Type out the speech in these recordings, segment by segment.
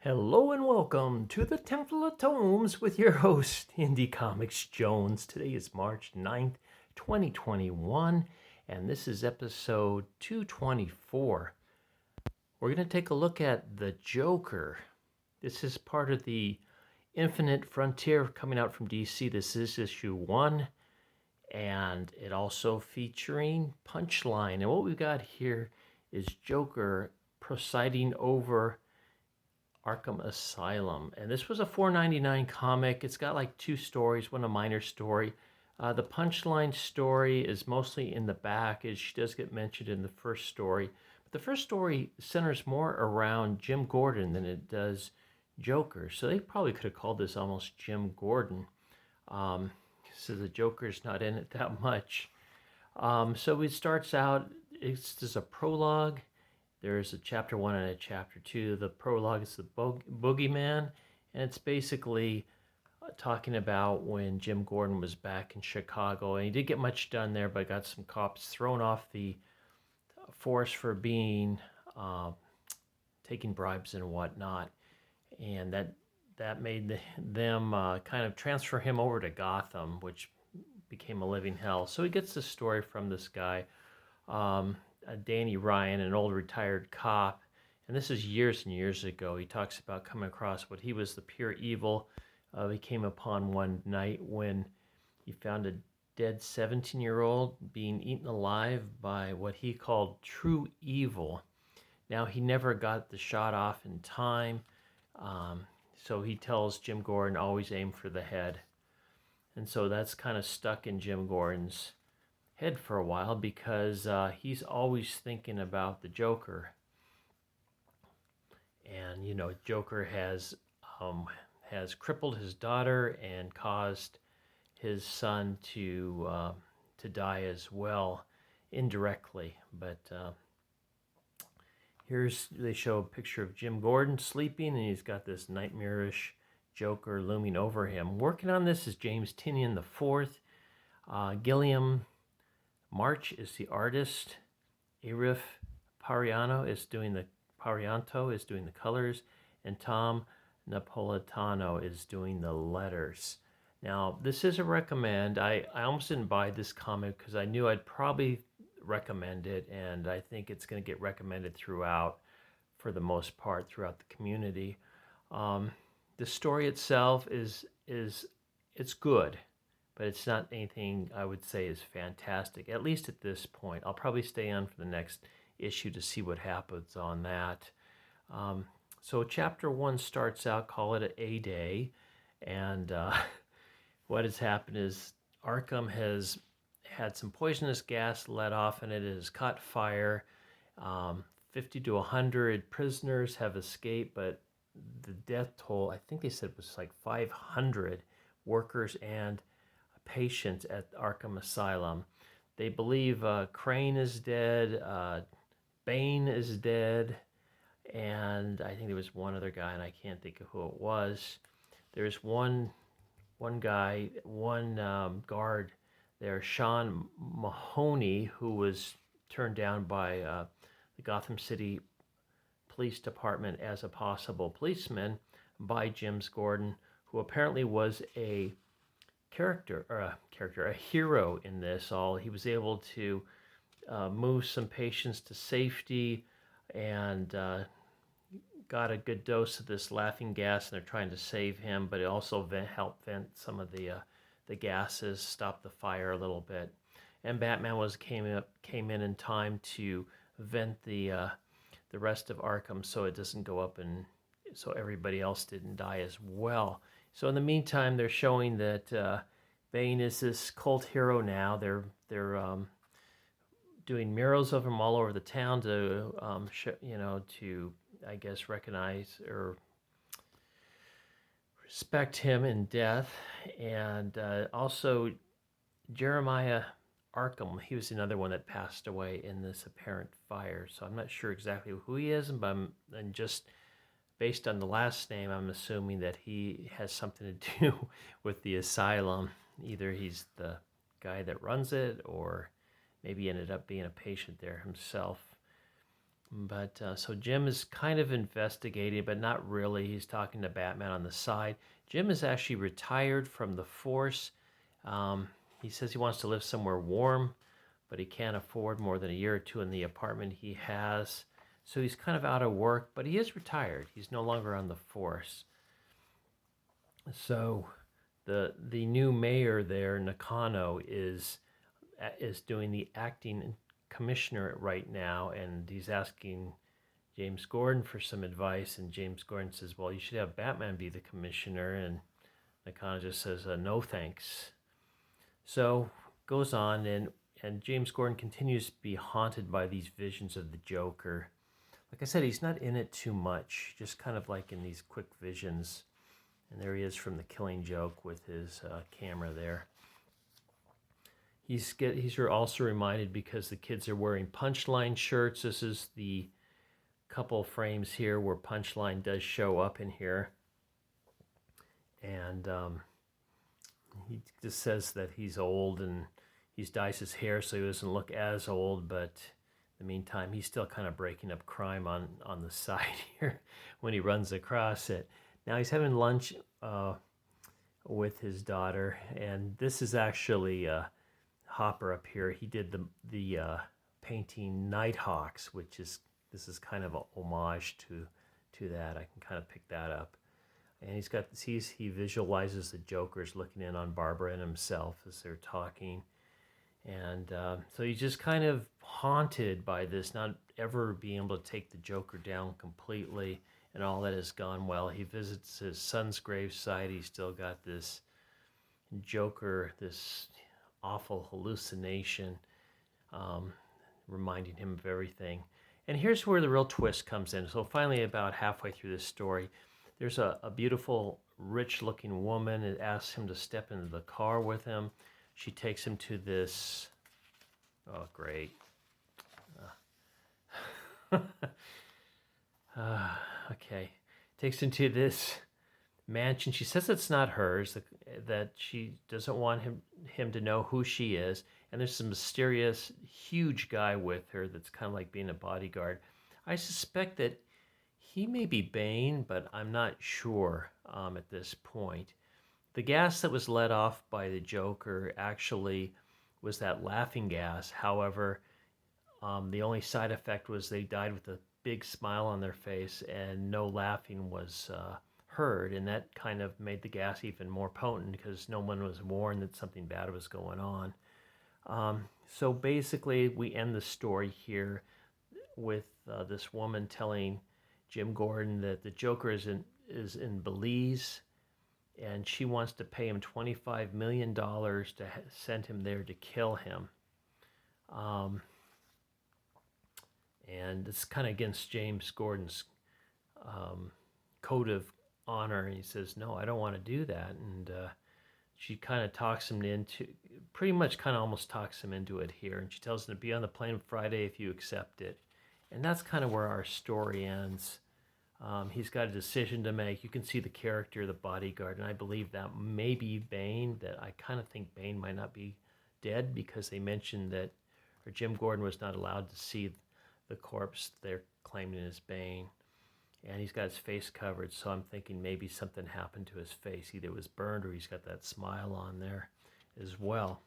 Hello and welcome to the Temple of Tomes with your host, Indie Comics Jones. Today is March 9th, 2021, and this is episode 224. We're going to take a look at The Joker. This is part of the Infinite Frontier coming out from DC. This is issue 1, and it also featuring Punchline. And what we've got here is Joker presiding over Arkham Asylum. And this was a $4.99 comic. It's got like two stories, one a minor story. The Punchline story is mostly in the back, as she does get mentioned in the first story. But the first story centers more around Jim Gordon than it does Joker. So they probably could have called this almost Jim Gordon. So the Joker's not in it that much. So it starts out, it's just a prologue. There's a chapter 1 and a chapter 2. The prologue is the Boogeyman, and it's basically talking about when Jim Gordon was back in Chicago. And he didn't get much done there, but got some cops thrown off the force for being taking bribes and whatnot. And that made them kind of transfer him over to Gotham, which became a living hell. So he gets the story from this guy. Danny Ryan, an old retired cop, and this is years and years ago. He talks about coming across what he was the pure evil he came upon one night when he found a dead 17-year-old being eaten alive by what he called true evil. Now, he never got the shot off in time, so he tells Jim Gordon, always aim for the head. And so that's kind of stuck in Jim Gordon's head for a while because he's always thinking about the Joker. And Joker has crippled his daughter and caused his son to die as well, indirectly. But they show a picture of Jim Gordon sleeping, and he's got this nightmarish Joker looming over him. Working on this is James Tynion the Fourth. Gilliam March is the artist. Arif Parianto is doing the colors, and Tom Napolitano is doing the letters. Now, this is a recommend. I almost didn't buy this comic because I knew I'd probably recommend it, and I think it's going to get recommended throughout, for the most part, throughout the community. The story itself is it's good, but it's not anything I would say is fantastic, at least at this point. I'll probably stay on for the next issue to see what happens on that. So chapter 1 starts out, call it a day, and what has happened is Arkham has had some poisonous gas let off, and it has caught fire. 50 to 100 prisoners have escaped, but the death toll, I think they said, was like 500 workers and patients at Arkham Asylum. They believe Crane is dead, Bane is dead, and I think there was one other guy, and I can't think of who it was. There's one guy, guard there, Sean Mahoney, who was turned down by the Gotham City Police Department as a possible policeman by Jim Gordon, who apparently was a hero in this. He was able to move some patients to safety and got a good dose of this laughing gas, and they're trying to save him, but it also helped vent some of the gases, stop the fire a little bit. And Batman came in time to vent the rest of Arkham so it doesn't go up, and so everybody else didn't die as well. So in the meantime, they're showing that Bane is this cult hero now. They're doing murals of him all over the town to to, I guess, recognize or respect him in death. And also Jeremiah Arkham, he was another one that passed away in this apparent fire. So I'm not sure exactly who he is, but and just based on the last name, I'm assuming that he has something to do with the asylum. Either he's the guy that runs it, or maybe ended up being a patient there himself. But so Jim is kind of investigating, but not really. He's talking to Batman on the side. Jim is actually retired from the force. Um, he says he wants to live somewhere warm, but he can't afford more than a year or two in the apartment he has. So he's kind of out of work, but he is retired. He's no longer on the force. So the new mayor there, Nakano, is doing the acting commissioner right now, and he's asking James Gordon for some advice. And James Gordon says, "Well, you should have Batman be the commissioner." And Nakano just says, "No, thanks." So goes on, and James Gordon continues to be haunted by these visions of the Joker. Like I said, he's not in it too much, just kind of like in these quick visions. And there he is from The Killing Joke with his camera there. He's also reminded because the kids are wearing Punchline shirts. This is the couple frames here where Punchline does show up in here. And he just says that he's old and he's dyed his hair so he doesn't look as old, but in the meantime, he's still kind of breaking up crime on the side here when he runs across it. Now he's having lunch with his daughter, and this is actually Hopper up here. He did the painting Nighthawks, this is kind of a homage to that. I can kind of pick that up. And he visualizes the Joker's looking in on Barbara and himself as they're talking. And so he's just kind of haunted by this, not ever being able to take the Joker down completely, and all that has gone well. He visits his son's gravesite. He's still got this Joker, this awful hallucination, reminding him of everything. And here's where the real twist comes in. So finally, about halfway through this story, there's a beautiful, rich-looking woman that asks him to step into the car with him. She takes him to this, oh, great. Okay. Takes him to this mansion. She says it's not hers, that she doesn't want him to know who she is. And there's some mysterious, huge guy with her that's kind of like being a bodyguard. I suspect that he may be Bane, but I'm not sure at this point. The gas that was let off by the Joker actually was that laughing gas. However, the only side effect was they died with a big smile on their face and no laughing was heard. And that kind of made the gas even more potent because no one was warned that something bad was going on. So basically, we end the story here with this woman telling Jim Gordon that the Joker is in Belize, and she wants to pay him $25 million to send him there to kill him. And it's kind of against James Gordon's code of honor. And he says, no, I don't want to do that. And she kind of talks him into, pretty much kind of almost talks him into it here. And she tells him to be on the plane Friday if you accept it. And that's kind of where our story ends. He's got a decision to make. You can see the character, the bodyguard, and I believe that may be Bane. That I kind of think Bane might not be dead because they mentioned that, or Jim Gordon was not allowed to see the corpse they're claiming is Bane. And he's got his face covered, so I'm thinking maybe something happened to his face. Either it was burned or he's got that smile on there as well.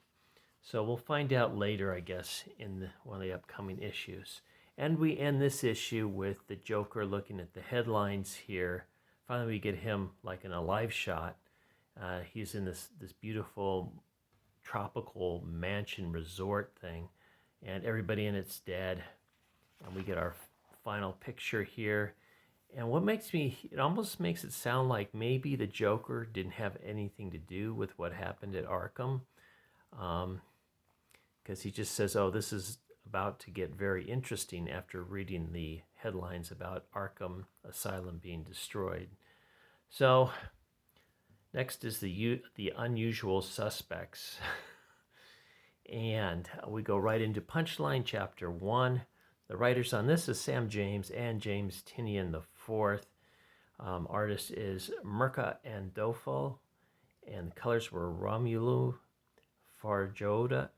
So we'll find out later, I guess, in one of the upcoming issues. And we end this issue with the Joker looking at the headlines here. Finally, we get him like in a live shot. He's in this beautiful tropical mansion resort thing, and everybody in it's dead. And we get our final picture here. And what it almost makes it sound like maybe the Joker didn't have anything to do with what happened at Arkham. Because he just says, oh, this is about to get very interesting after reading the headlines about Arkham Asylum being destroyed. So next is the unusual suspects. And we go right into Punchline Chapter 1. The writers on this is Sam James and James Tynion IV. Artist is Mirka Andolfo, and the colors were Romulo Farjoda,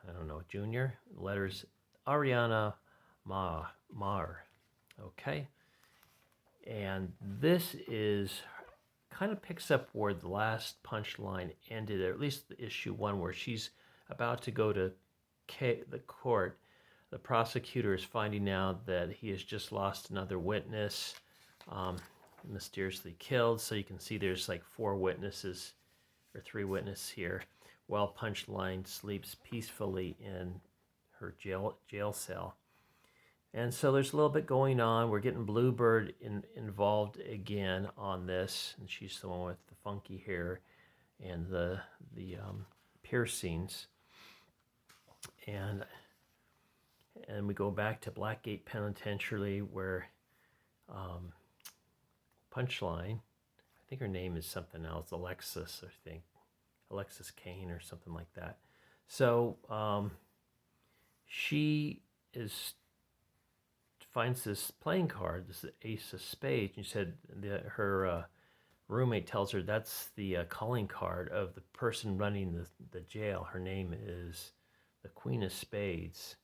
I don't know, Jr. Letters Ariana Mar. Okay. And this is kind of picks up where the last Punchline ended, or at least the issue 1, where she's about to go to the court. The prosecutor is finding out that he has just lost another witness, mysteriously killed. So you can see there's like 4 witnesses or 3 witnesses here, while Punchline sleeps peacefully in her jail cell. And so there's a little bit going on. We're getting Bluebird involved again on this, and she's the one with the funky hair and the piercings. And we go back to Blackgate Penitentiary, where Punchline, I think her name is something else, Alexis Kane or something like that. So she finds this playing card, this Ace of Spades, and she said her roommate tells her that's the calling card of the person running the jail. Her name is the Queen of Spades,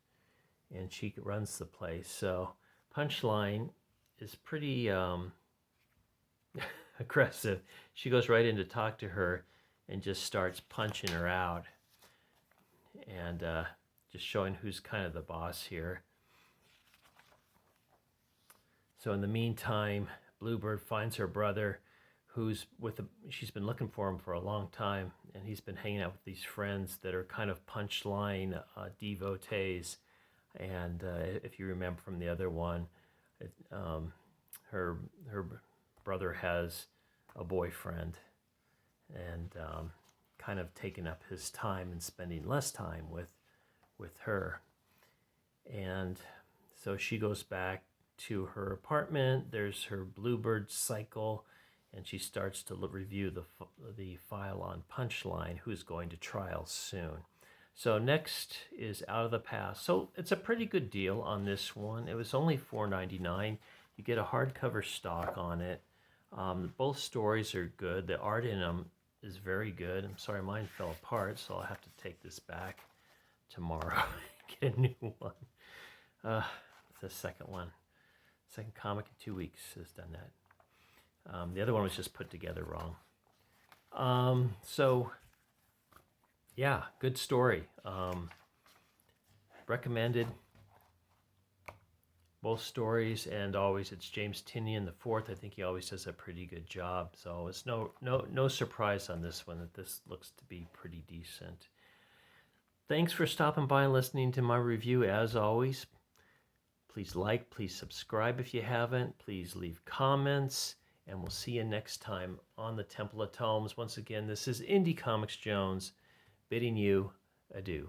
and she runs the place. So Punchline is pretty aggressive. She goes right in to talk to her and just starts punching her out, and just showing who's kind of the boss here. So in the meantime, Bluebird finds her brother, who's she's been looking for him for a long time, and he's been hanging out with these friends that are kind of Punchline devotees. And if you remember from the other one, her brother has a boyfriend, and kind of taking up his time and spending less time with her. And so she goes back to her apartment. There's her Bluebird cycle, and she starts to review the file on Punchline, who's going to trial soon. So next is Out of the Past. So it's a pretty good deal on this one. It was only $4.99. You get a hardcover stock on it. Both stories are good. The art in them is very good. I'm sorry, mine fell apart, so I'll have to take this back tomorrow and get a new one. The second one. Second comic in 2 weeks has done that. The other one was just put together wrong. So, yeah, good story. Recommended. Both stories, and always it's James Tynion the fourth. I think he always does a pretty good job. So it's no surprise on this one that this looks to be pretty decent. Thanks for stopping by and listening to my review. As always, please like, please subscribe if you haven't. Please leave comments, and we'll see you next time on the Temple of Tomes. Once again, this is Indie Comics Jones bidding you adieu.